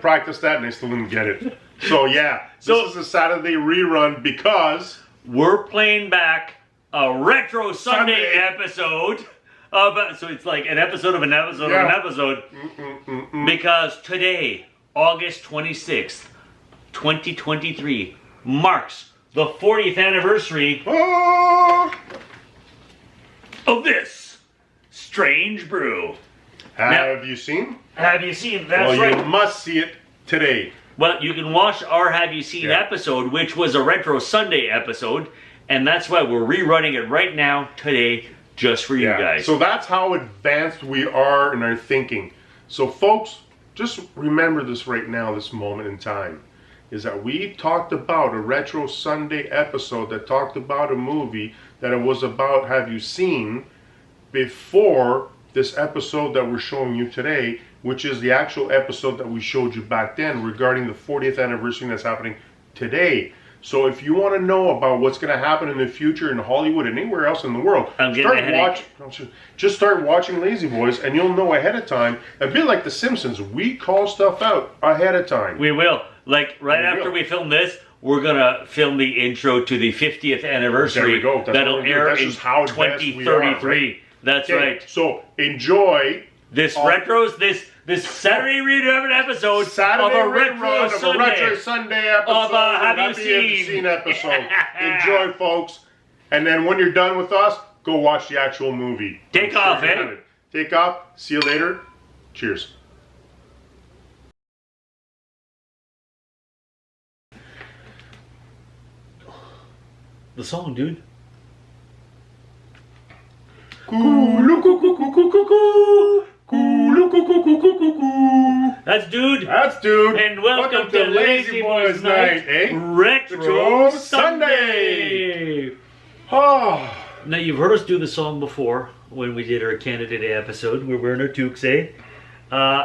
practice that and I still didn't get it. So yeah, this is a Saturday rerun because we're playing back a Retro Sunday episode. So it's like an episode of an episode of an episode. Because today, August 26th, 2023, marks the 40th anniversary of this strange brew. Have you seen? Have you seen? That's right. You must see it today. Well, you can watch our Have You Seen episode, which was a Retro Sunday episode, and that's why we're rerunning it right now, today, just for you guys. So that's how advanced we are in our thinking. So folks, just remember this right now, this moment in time, is that we talked about a Retro Sunday episode that talked about a movie that it was about Have You Seen before this episode that we're showing you today, which is the actual episode that we showed you back then regarding the 40th anniversary that's happening today. So if you want to know about what's going to happen in the future in Hollywood and anywhere else in the world, just start watching Lazy Boys and you'll know ahead of time. A bit like The Simpsons, we call stuff out ahead of time. We will. Like right after we film this, we're going to film the intro to the 50th anniversary. There we go. That'll air in 2033. That's right. So enjoy this retros, this Saturday rerun episode of a Retro Sunday episode of a Have You Seen episode. Enjoy, folks. And then when you're done with us, go watch the actual movie. Take off, eh? Take off. See you later. Cheers. The song, dude. That's dude. That's dude. And welcome to Lazy Boys Night, Retro Sunday. Oh. Now you've heard us do the song before when we did our Canada Day episode. We're wearing our toques, eh?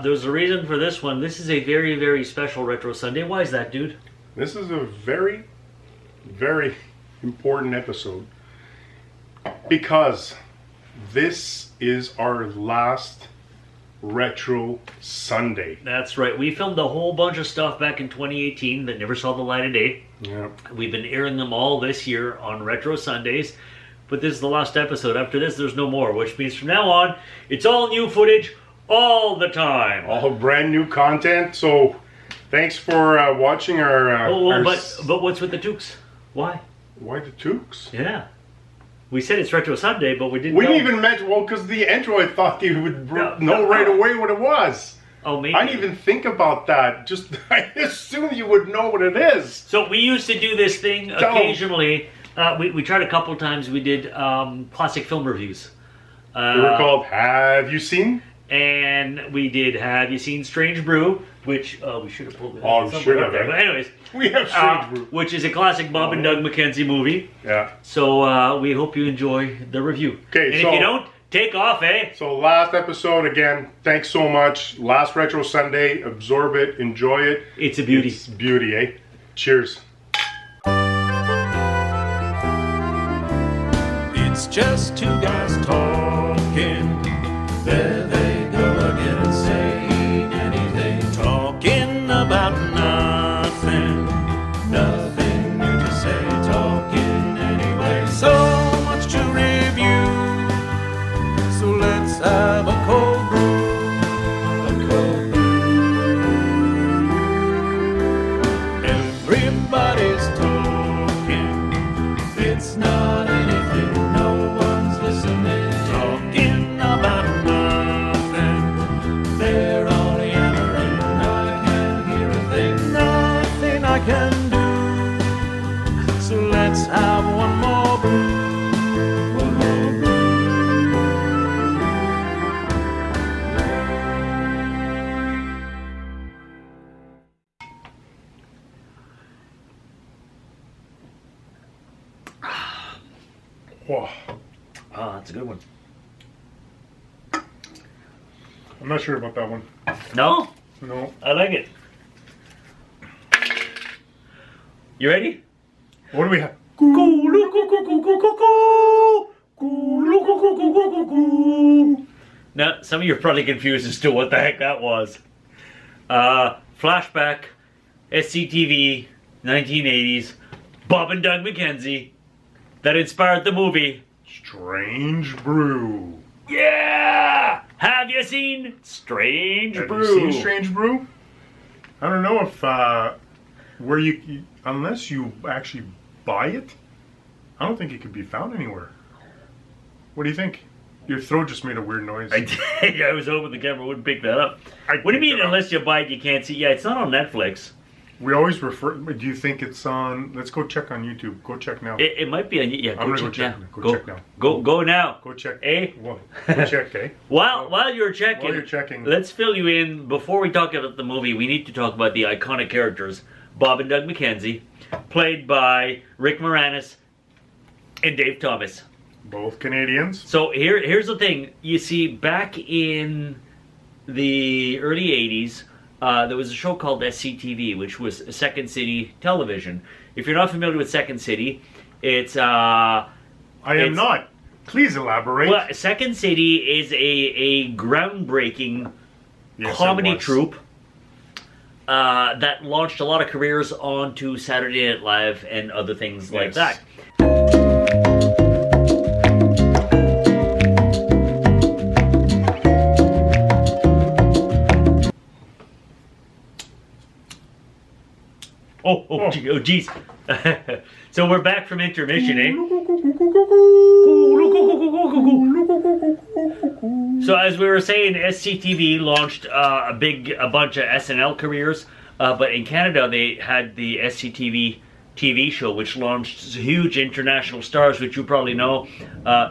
There's a reason for this one. This is a very, very special Retro Sunday. Why is that, dude? This is a very, very important episode because this is our last Retro Sunday. That's right. We filmed a whole bunch of stuff back in 2018 that never saw the light of day. Yeah. We've been airing them all this year on Retro Sundays, but this is the last episode. After this, there's no more, which means from now on, it's all new footage all the time. All brand new content. So thanks for watching our... But what's with the toques? Why? Why the toques? Yeah. We said it's Retro Sunday, but we didn't didn't even mention, because the intro, I thought you would know right away what it was. Oh, maybe. I didn't even think about that. I assume you would know what it is. So we used to do this thing occasionally. We tried a couple of times. We did classic film reviews. They were called Have You Seen? And we did Have You Seen Strange Brew, which we should have pulled it. Oh, we should have. But anyways, we have Strange Brew, which is a classic Bob and Doug McKenzie movie. Yeah. So we hope you enjoy the review. Okay. And if you don't, take off, eh? So last episode again. Thanks so much. Last Retro Sunday. Absorb it. Enjoy it. It's a beauty. It's beauty, eh? Cheers. It's just two guys talking. There they go again, saying anything, talking about nothing, nothing new to say, talking anyway. So much to review, so let's have a cold brew, a cold brew. Everybody's talking, it's not anything, no one's listening, talking about can do. So let's have one more brew. One more brew. Whoa. Oh, that's a good one. I'm not sure about that one. No? No. I like it. You ready? What do we have? Now, some of you are probably confused as to what the heck that was. flashback, SCTV, 1980s, Bob and Doug McKenzie, that inspired the movie. Strange Brew. Yeah! Have you seen Strange Have Brew? you seen Strange Brew? I don't know if where you unless you actually buy it, I don't think it could be found anywhere. What do you think? Your throat just made a weird noise. I was hoping the camera wouldn't pick that up. I What do you picked mean, it up. unless you buy it, you can't see? Yeah, it's not on Netflix. We always refer. Do you think it's on? Let's go check on YouTube. Go check now. It might be on. Yeah, I'm gonna go check check. now. Go check now. Go now. Go check. Eh? Well, go check, eh? While you're checking, While you're checking. let's fill you in. Before we talk about the movie, we need to talk about the iconic characters. Bob and Doug McKenzie, played by Rick Moranis and Dave Thomas. Both Canadians. So here's the thing. You see, back in the early 80s, there was a show called SCTV, which was Second City Television. If you're not familiar with Second City, it's... I am not. Please elaborate. Well, Second City is a groundbreaking Yes, comedy it was. troupe that launched a lot of careers onto Saturday Night Live and other things like Yes. that. Oh, geez. So we're back from intermission, eh? So as we were saying, SCTV launched a bunch of SNL careers, but in Canada they had the SCTV TV show, which launched huge international stars, which you probably know: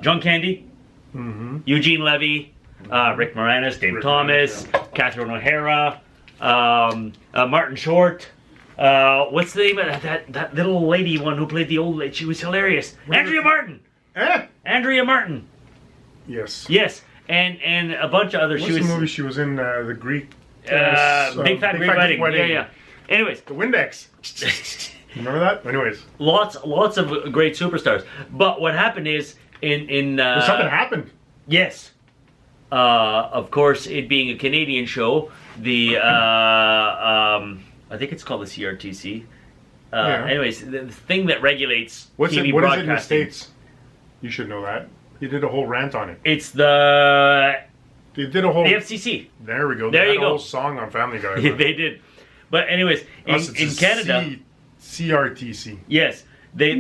John Candy, Eugene Levy, Rick Moranis, Dave Rick Thomas, Moranis, Catherine O'Hara, Martin Short. What's the name of that little lady one who played the old lady? She was hilarious. Andrea Martin. Eh? Andrea Martin. Yes. Yes, and a bunch of others. What's the movie she was in? The Greek. Big Fat Greek Wedding. Yeah. Anyways, The Windex. Remember that? Anyways, lots of great superstars. But what happened is in something happened. yes, of course, it being a Canadian show, the I think it's called the CRTC. Yeah. Anyways, the thing that regulates What TV is it in the broadcasting. States? You should know that. He did a whole rant on it. It's the They did a whole. FCC. There we go. There They you had a go. whole song on Family Guy. They did. But anyways, Us, it's in a Canada, CRTC. yes, they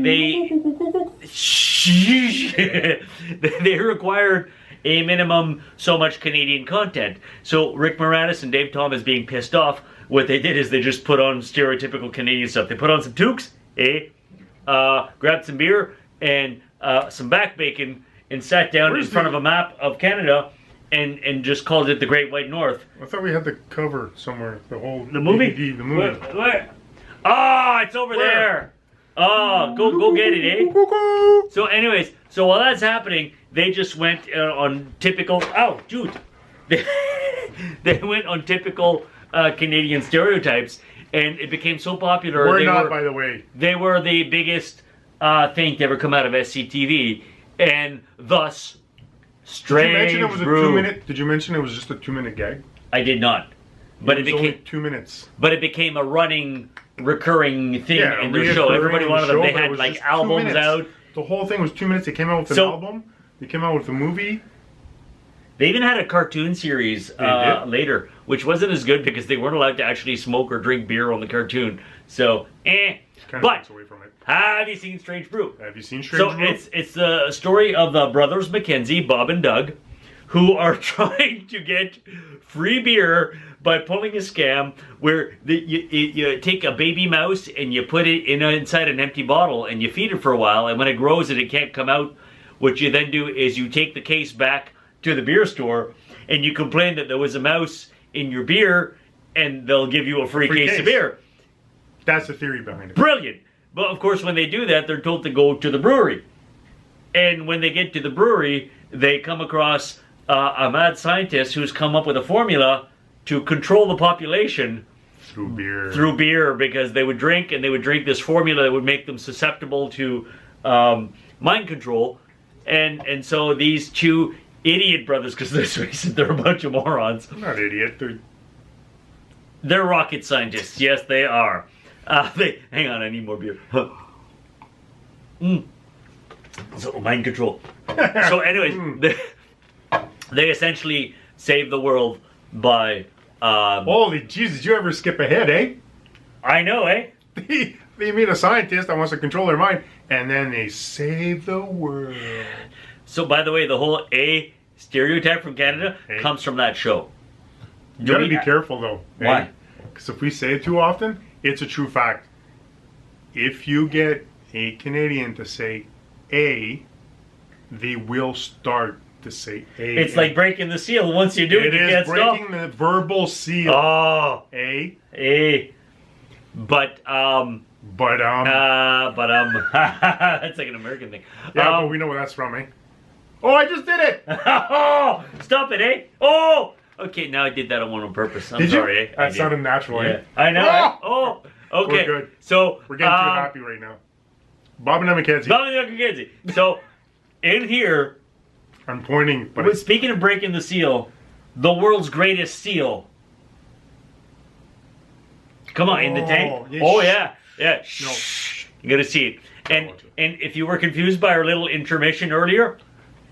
they required a minimum so much Canadian content. So Rick Moranis and Dave Thomas being pissed off, what they did is they just put on stereotypical Canadian stuff. They put on some toques, grabbed some beer and some back bacon, and sat down Where's in front the- of a map of Canada and just called it the Great White North. I thought we had the cover somewhere. The whole The movie? DVD, the movie. Where? Oh, it's over Where? there. Oh, go get it, eh? So anyways, so while that's happening, they just went on typical... Oh, dude. They went on typical Canadian stereotypes, and it became so popular. We're not, by the way. They were the biggest thing to ever come out of SCTV, and thus, Did you mention Strange it was a Brew. 2-minute? Did you mention it was just a 2-minute gag? I did not. But it was only became... 2 minutes. But it became a running, recurring thing Yeah, in their show. reoccurring Everybody in the wanted them. show, They but it had was like just 2 albums minutes. out. The whole thing was 2 minutes. They came out with an So- album. They came out with a movie. They even had a cartoon series did? later, which wasn't as good because they weren't allowed to actually smoke or drink beer on the cartoon. So, Kind of But takes away from it. have you seen Strange Brew? Have you seen Strange So Brew? it's the story of the brothers McKenzie, Bob and Doug, who are trying to get free beer by pulling a scam where you take a baby mouse and you put it inside an empty bottle and you feed it for a while, and when it grows and it can't come out, what you then do is you take the case back to the beer store and you complain that there was a mouse in your beer, and they'll give you a free case of beer. That's the theory behind it. Brilliant. But of course, when they do that, they're told to go to the brewery. And when they get to the brewery, they come across a mad scientist who's come up with a formula to control the population Through beer. because they would drink, and they would drink this formula that would make them susceptible to mind control. And so these two idiot brothers, because let's face it, they're a bunch of morons. I'm not an idiot. They're rocket scientists. Yes, they are. Hang on, I need more beer. So mind control. So, anyways, they essentially save the world by. Holy Jesus! Did you ever skip ahead, eh? I know, eh? They meet a scientist that wants to control their mind, and then they save the world. So, by the way, the whole A stereotype from Canada comes from that show. You gotta be careful, though. Why? Because if we say it too often, it's a true fact. If you get a Canadian to say A, they will start to say A. It's like breaking the seal. Once you do it, you can't stop. It is breaking the verbal seal. Oh, A. But that's like an American thing. Yeah, but we know where that's from, eh? Oh, I just did it! Oh, stop it, eh? Oh, okay. Now I did that on purpose. I'm sorry, eh? That sounded natural, Yeah, eh? I know. Oh, okay. We're good. So We're getting too happy right now. Bob and McKenzie. McKenzie. So in here, I'm pointing, but speaking of breaking the seal, the world's greatest seal. Come on, in the tank. Yeah, oh yeah. No. You gotta see it. And if you were confused by our little intermission earlier,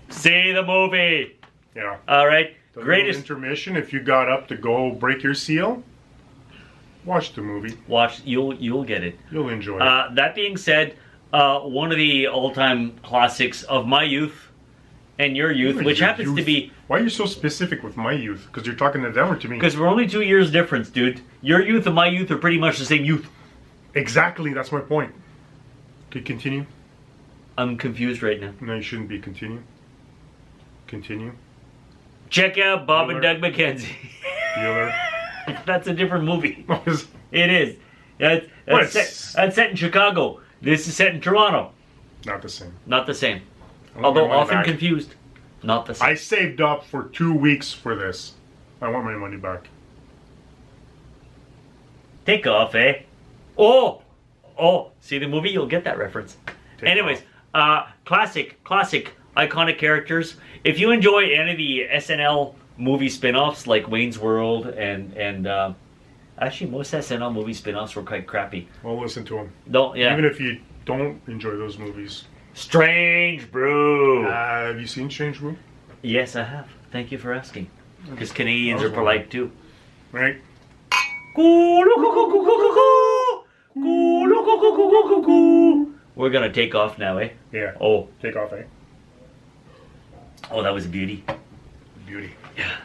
see the movie. Yeah. All right. The Greatest intermission. If you got up to go break your seal, watch the movie. Watch. You'll get it. You'll enjoy it. That being said, one of the all-time classics of my youth and your youth, which happens to be. Why are you so specific with my youth? Because you're talking to them or to me? Because we're only 2 years difference, dude. Your youth and my youth are pretty much the same youth. Exactly. That's my point. Okay, continue. I'm confused right now. No, you shouldn't be. Continue. Continue. Check out Bob and Doug McKenzie. Bueller. That's a different movie. What is- It is. That's set in Chicago. This is set in Toronto. Not the same. Not the same. I want Although my money often back. confused. Not the same. I saved up for 2 weeks for this. I want my money back. Take off, eh? Oh! See the movie? You'll get that reference. Anyways, classic, iconic characters. If you enjoy any of the SNL movie spin-offs like Wayne's World and actually most SNL movie spin-offs were quite crappy. Well, listen to them. Yeah. Even if you don't enjoy those movies. Strange Brew. Have you seen Strange Brew? Yes, I have. Thank you for asking. Because Canadians are polite too. Right? We're gonna take off now, eh? Yeah. Oh, Take off, eh? that was a beauty. Beauty. Yeah.